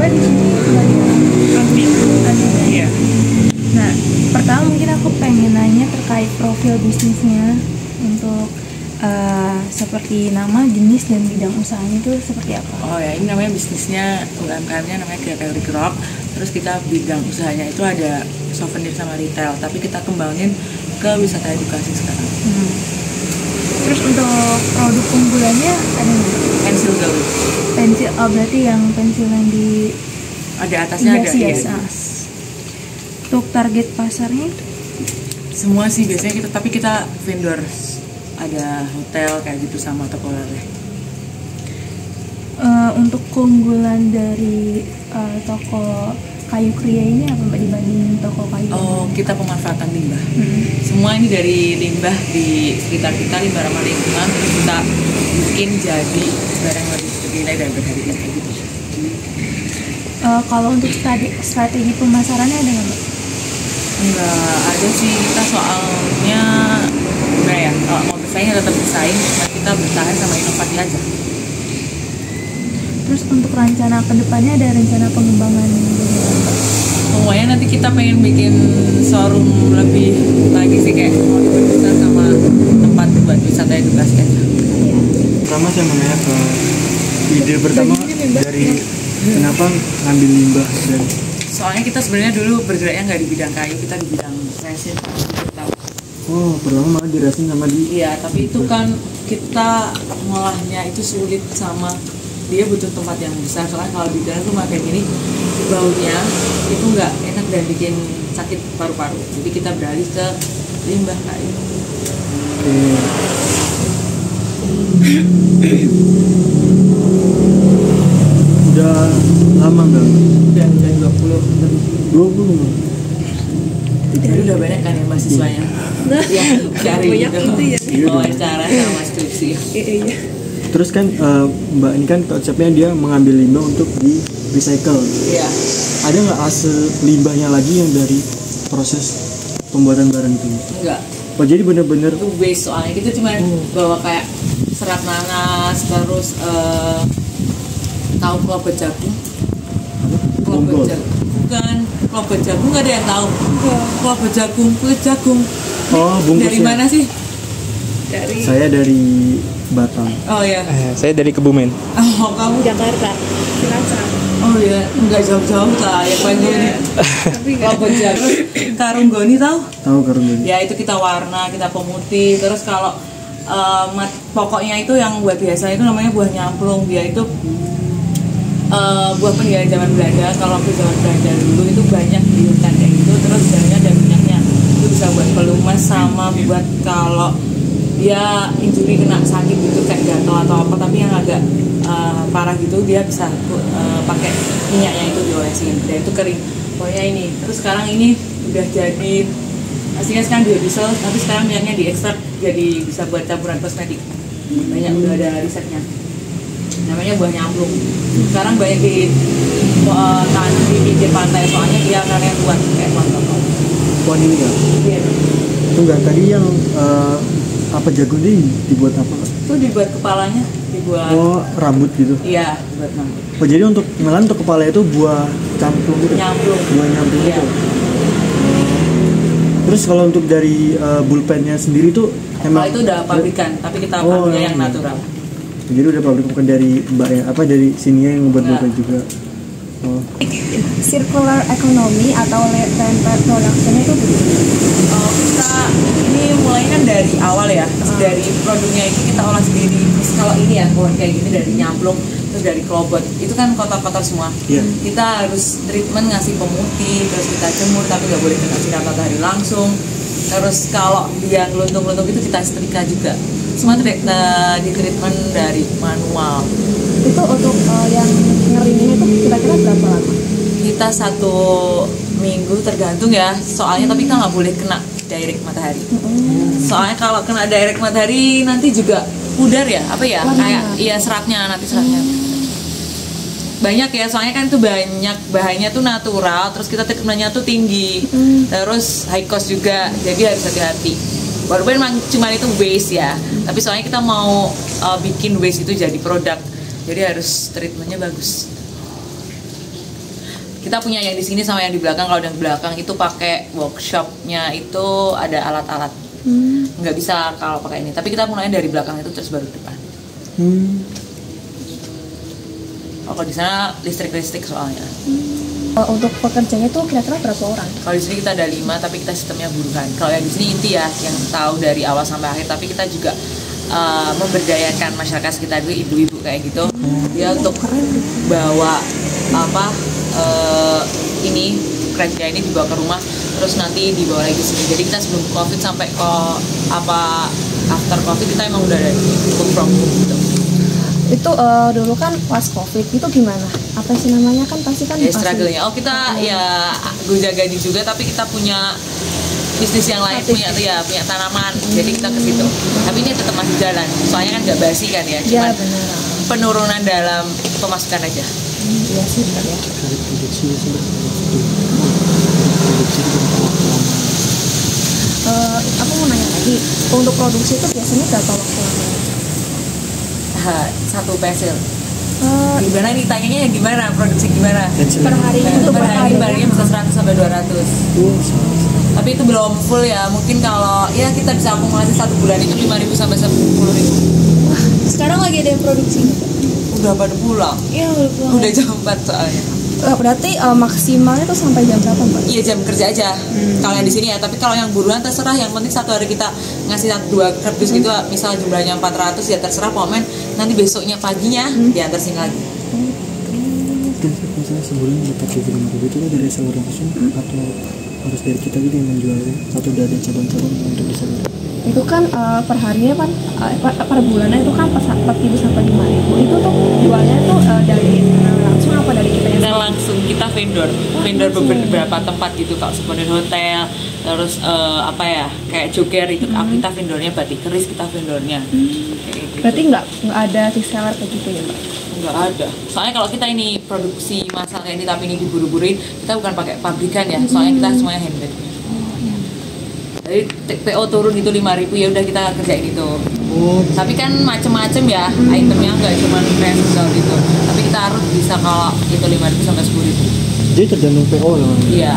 Mbak di sini Admin. Iya. Nah, pertama mungkin aku pengen nanya terkait profil bisnisnya untuk seperti nama, jenis, dan bidang usahanya itu seperti apa? Oh ya, ini namanya bisnisnya, UMKM-nya namanya Creative Rock. Terus kita bidang usahanya itu ada souvenir sama retail, tapi kita kembangin ke wisata edukasi sekarang. Terus untuk produk unggulannya ada nggak? Pensil gaul. Pensil, oh berarti yang pensil yang di Ada atasnya ada hias. iya. Untuk target pasarnya? Semua sih biasanya kita, tapi kita vendor, ada hotel kayak gitu sama toko oleh. Untuk keunggulan dari toko kayu kriya ini apa Mbak dibanding toko kayu? Oh, kita pemanfaatan limbah. Semua ini dari limbah di sekitar kita, limbah ramah lingkungan, terus kita bikin jadi barang lebih bernilai dan berharga kayak gitu. Kalau untuk strategi pemasarannya ada nggak Mbak? Enggak ada sih, kita soalnya gimana ya, kalau mau bersaing tetap bersaing, cuma kita bertahan sama inovasi aja. Terus untuk rencana kedepannya ada rencana pengembangan bagaimana Mbak? Pokoknya nanti kita pengen bikin showroom lebih lagi sih, kayak mau diperbesar sama tempat buat wisata edukasi aja. Pertama saya menanya ke ide pertama dari kenapa ngambil limbah dan Soalnya kita sebenarnya dulu bergeraknya nggak di bidang kayu, kita di bidang resin. pertama malah dirasin sama di Iya, tapi itu kan kita ngolahnya itu sulit sama dia butuh tempat yang besar. Soalnya kalau di dalam rumah kayak gini baunya itu nggak enak dan bikin sakit paru-paru. Jadi kita beralih ke limbah kayu. udah lama nggak? Udah 20 lebih. 20 Jadi udah banyak kan ya mahasiswanya. Ya, cari banyak gitu. itu ya. Wawancara sama skripsi. Iya. Terus kan Mbak ini kan konsepnya dia mengambil limbah untuk di recycle. Iya. Ada nggak hasil limbahnya lagi yang dari proses pembuatan barang itu? Enggak. Oh jadi bener-bener Itu waste, soalnya kita cuma bawa kayak serat nanas, terus tahu kelopet jagung. Bonggol. Kelopet jagung bukan, kelopet jagung nggak ada yang tahu. Kelopet jagung, kulit jagung. Oh bungkusnya. Dari mana sih? Saya dari Batam. Oh ya. Saya dari Kebumen. Oh kamu? Jakarta, Cilacap. Oh ya, nggak jauh-jauh lah ya Pak Goni. Kelopet jagung. Karung goni tahu? Tahu karung ini? Ya itu kita warna, kita pemutih. Terus kalau pokoknya itu yang buat biasa itu namanya buah nyamplung. Dia itu buah peninggalan zaman Belanda. Kalau ke zaman Belanda dulu itu banyak di hutan kayak gitu. Terus dalamnya ada minyaknya. Itu bisa buat pelumas sama buat kalau dia injury kena sakit gitu kayak jatuh atau apa, tapi yang agak parah gitu dia bisa pakai minyaknya itu diolesin. Dan itu kering. Pokoknya ini. Terus sekarang ini udah jadi, aslinya sekarang biodiesel, tapi sekarang minyaknya diekstrak jadi bisa buat campuran kosmetik. Banyak udah ada risetnya. Namanya buah nyamplung. Sekarang banyak di tanam di pinggir pantai, soalnya dia akarnya kuat kayak pohon. Pohon ini nggak? Iya. Itu nggak tadi yang apa jagung ini dibuat apa? Itu dibuat kepalanya, dibuat. Oh rambut gitu. Iya, buat rambut. Oh jadi untuk malahan untuk kepala itu buah camplung gitu? Nyamplung. Buah nyamplung Iya. gitu. Terus kalau untuk dari bulpennya sendiri tuh Kalau itu udah pabrikan, tapi kita Oh, pakainya yang iya. natural. jadi udah pabrik bukan dari mbak ya apa dari sini yang membuat bulpen juga. Oh. Circular economy atau template production itu Kita ini mulai kan dari awal ya, dari produknya itu kita olah sendiri. Terus kalau ini ya, kalau kayak gini dari nyamplung, terus dari klobot, itu kan kotor-kotor semua. Iya. Kita harus treatment, ngasih pemutih, terus kita jemur tapi nggak boleh kena sinar matahari langsung. Terus kalau dia ngeluntung-luntung itu kita setrika juga. Semua di treatment dari manual. itu untuk yang ngeringnya itu kira-kira berapa lama? Kita 1 minggu tergantung ya, soalnya tapi kita nggak boleh kena direct matahari. Soalnya kalau kena direct matahari nanti juga pudar ya, apa ya, kayak iya seratnya nanti seratnya banyak ya, soalnya kan itu banyak bahannya tuh natural, terus kita treatmentnya tuh tinggi, terus high cost juga, jadi harus hati-hati. Walaupun memang cuma itu waste ya, tapi soalnya kita mau bikin waste itu jadi produk, jadi harus treatmentnya bagus. kita punya yang di sini sama yang di belakang. Kalau yang di belakang itu pakai workshopnya itu ada alat-alat, nggak bisa kalau pakai ini. Tapi kita mulainya dari belakang itu terus baru depan. Kalau di sana listrik soalnya. Untuk pekerjanya tuh kira-kira berapa orang? Kalau di sini kita ada 5, tapi kita sistemnya buruhan. Kalau yang di sini inti ya, yang tahu dari awal sampai akhir. Tapi kita juga memberdayakan masyarakat sekitar, ibu-ibu kayak gitu. Dia untuk bawa ini kerja ini dibawa ke rumah, terus nanti dibawa lagi sini. Jadi kita sebelum COVID sampai ke after COVID kita emang udah ada work from home gitu. Itu dulu kan pas COVID itu gimana? Apa sih namanya, kan pasti kan Ya struggle-nya. Oh kita ya gonjang ganjing juga, tapi kita punya bisnis yang lain, punya tanaman, jadi kita ke situ. Tapi ini tetap masih jalan, soalnya kan nggak basi kan ya, cuma penurunan dalam pemasukan aja. Iya sih benar ya. Dari produksi Aku mau nanya lagi, untuk produksi itu biasanya berapa waktu lamanya? 1 pensil. Gimana nih tanyanya ya, gimana produksi gimana? Per hari itu per hari barangnya bisa 100 sampai 200. Tapi itu belum full ya, mungkin kalau ya kita bisa akumulasi 1 bulan itu 5.000 sampai 10.000. Wah, sekarang lagi ada yang produksi? Udah pada pulang. Iya udah pulang. Udah jam 4 soalnya. Berarti maksimalnya tuh sampai jam berapa Mbak? Iya jam kerja aja. Kalau yang di sini ya, tapi kalau yang buruan terserah. Yang penting satu hari kita ngasih 2 kardus gitu, misal jumlahnya 400 ya terserah pomen. Nanti besoknya paginya diantar sini lagi. Dan misalnya sebulan dapat 25.000 itu dari seller langsung atau harus dari kita gitu yang menjualnya, atau udah ada cabang-cabang untuk bisa Itu kan per harinya kan per bulannya itu kan 4.000 sampai 5.000. Itu tuh jualnya tuh dari langsung apa dari kita yang Dan langsung kita vendor beberapa tempat gitu, kalau seperti hotel, terus kayak joker itu kita vendornya, batik keris kita vendornya. Kayak gitu. Berarti nggak ada reseller kayak gitu ya Mbak? Nggak ada. Soalnya kalau kita ini produksi massal kayak ini tapi ini diburu-buruin, kita bukan pakai pabrikan ya. Soalnya kita semuanya handmade. Jadi PO turun itu 5.000 ya udah kita kerjain itu. Tapi kan macem-macem ya, itemnya nggak cuma pensil gitu. Tapi kita harus bisa kalau itu 5.000 sampai 10.000. Jadi tergantung PO loh. Iya.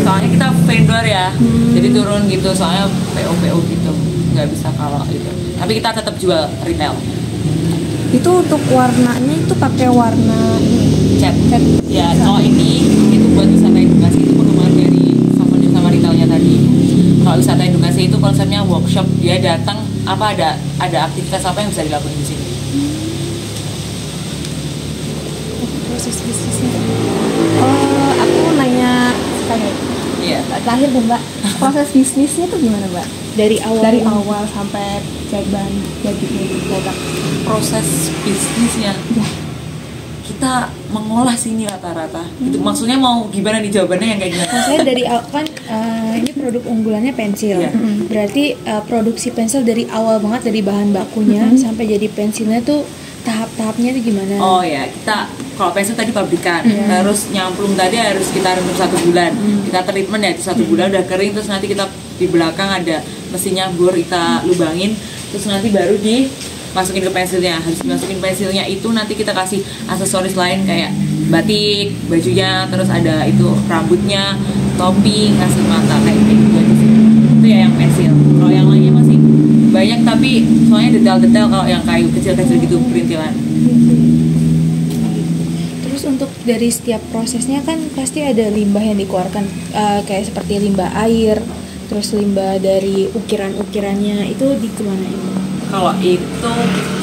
Soalnya kita vendor ya, jadi turun gitu. Soalnya PO gitu, nggak bisa kalau itu. Tapi kita tetap jual retail. Itu untuk warnanya itu pakai warna Cat. Ya, kalau ini itu buat wisata edukasi, itu pengembangan dari sama retailnya tadi. Kalau wisata edukasi itu konsepnya workshop, dia datang ada aktivitas apa yang bisa dilakukan di sini. proses bisnisnya. Aku nanya sekali. Iya. Terakhir deh Mbak, proses bisnisnya tuh gimana Mbak? Dari awal sampai jadinya produk. Proses bisnisnya. Ya. Kita mengolah sini rata-rata. Itu maksudnya mau gimana nih jawabannya yang kayak gimana? Saya dari kan ini produk unggulannya pensil. Iya. Berarti produksi pensil dari awal banget, dari bahan bakunya sampai jadi pensilnya tuh tahap-tahapnya itu gimana? Oh ya, kita kalau pensil tadi pabrikan, terus nyamplung tadi harus kita rendam 1 bulan. Kita treatment ya, 1 bulan udah kering, terus nanti kita di belakang ada mesinnya bor, kita lubangin, terus nanti baru dimasukin ke pensilnya. Harus dimasukin pensilnya itu nanti kita kasih aksesoris lain kayak batik, bajunya, terus ada itu rambutnya, topi, kasih mata kayak gitu aja sih. Itu ya yang pensil. Kalau yang lainnya masih banyak tapi soalnya detail-detail, kalau yang kayu kecil-kecil gitu perintilan. Terus untuk dari setiap prosesnya kan pasti ada limbah yang dikeluarkan, kayak seperti limbah air, terus limbah dari ukiran-ukirannya itu dikemanain? Kalau itu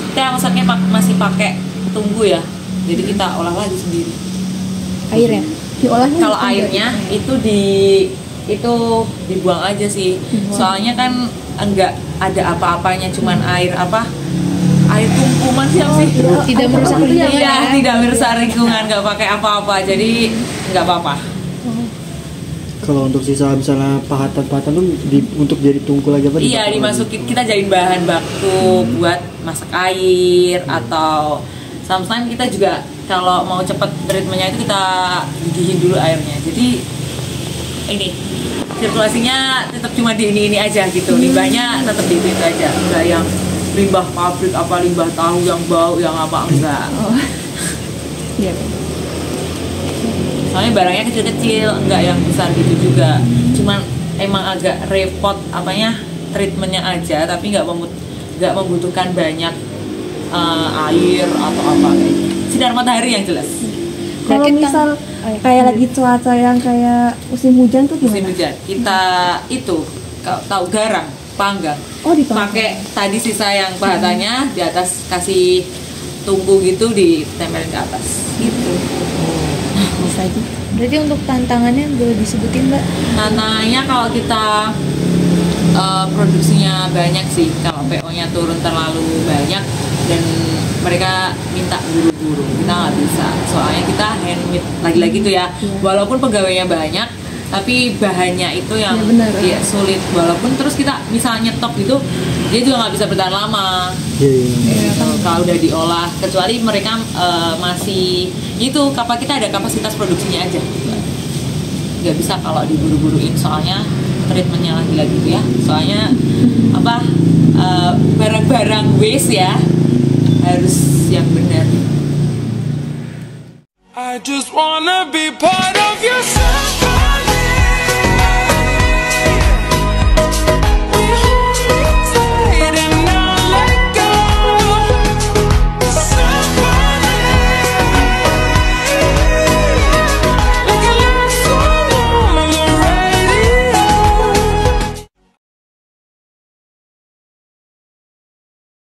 kita masaknya masih pakai tunggu ya, jadi kita olah lagi sendiri. Airnya? Diolahnya Kalau airnya itu dibuang aja sih. Soalnya kan enggak ada apa-apanya, cuman air tungkuman sih sih. Tidak merusak lingkungan. Iya, tidak merusak lingkungan, nggak pakai apa-apa, jadi nggak apa-apa. Kalau untuk sisa misalnya pahatan-pahatan tuh untuk jadi tungku lagi apa? Iya, dimasukin, kita jadiin bahan baku buat masak air, atau sometimes kita juga kalau mau cepet treatmentnya itu kita gigihin dulu airnya. Jadi ini sirkulasinya tetap cuma di ini aja gitu, limbahnya tetap di itu aja, enggak yang limbah pabrik apa limbah tahu yang bau yang apa, enggak. Iya. soalnya barangnya kecil-kecil, nggak yang besar gitu juga. Cuman emang agak repot apanya treatmentnya aja, tapi nggak membutuhkan banyak air atau apa kayak gitu. Sinar matahari yang jelas. Kalau misal kayak lagi cuaca yang kayak musim hujan tuh Musim gimana? hujan kita itu tahu garang panggang, pakai tadi sisa yang pahatanya di atas, kasih tungku gitu, ditempelin ke atas gitu. Bisa aja. Berarti untuk tantangannya boleh disebutin Mbak? Tantangannya kalau kita produksinya banyak sih, kalau PO-nya turun terlalu banyak dan mereka minta buru-buru, kita nggak bisa, soalnya kita handmade lagi-lagi tuh ya, walaupun pegawainya banyak tapi bahannya itu yang ya, sulit. Walaupun terus kita misalnya nyetok gitu, dia juga nggak bisa bertahan lama. Kalau udah diolah, kecuali mereka masih itu kita ada kapasitas produksinya aja, nggak bisa kalau diburu-buruin, soalnya treatmentnya lagi-lagi gitu ya, soalnya barang-barang waste ya harus yang benar. I just wanna be part of your